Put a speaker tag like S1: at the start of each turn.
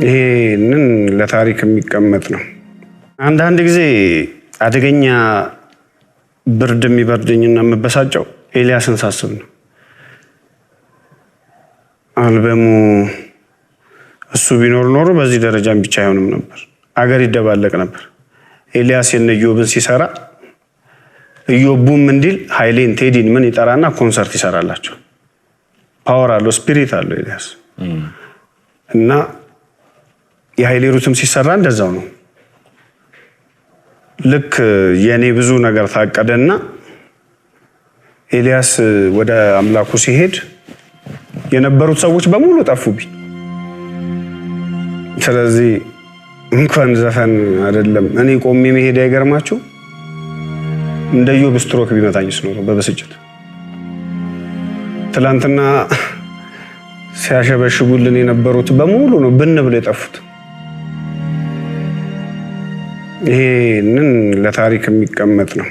S1: ይሄንን ለታሪክ የሚቀመጥ ነው። አንዳንድ ጊዜ አደገኛ ብርድ የሚበርደኝና የምበሳጨው ኤልያስን ሳስብ ነው። አልበሙ እሱ ቢኖር ኖሮ በዚህ ደረጃም ብቻ አይሆንም ነበር፣ አገር ይደባለቅ ነበር። ኤልያስ የነ ኢዮብን ሲሰራ ኢዮቡም እንዲል ኃይሌን ቴዲን ምን ይጠራና ኮንሰርት ይሰራላቸው። ፓወር አለው፣ ስፒሪት አለው ኤልያስ እና የኃይሌ ሩትም ሲሰራ እንደዛው ነው። ልክ የኔ ብዙ ነገር ታቀደና ኤልያስ ወደ አምላኩ ሲሄድ የነበሩት ሰዎች በሙሉ ጠፉብኝ። ስለዚህ እንኳን ዘፈን አይደለም እኔ ቆሜ መሄድ አይገርማችሁ? እንደ ኢዮብ ስትሮክ ቢመታኝስ ኖሮ በብስጭት ትላንትና ሲያሸበሽጉልን የነበሩት በሙሉ ነው ብን ብለው የጠፉት። ይሄንን ለታሪክ የሚቀመጥ ነው።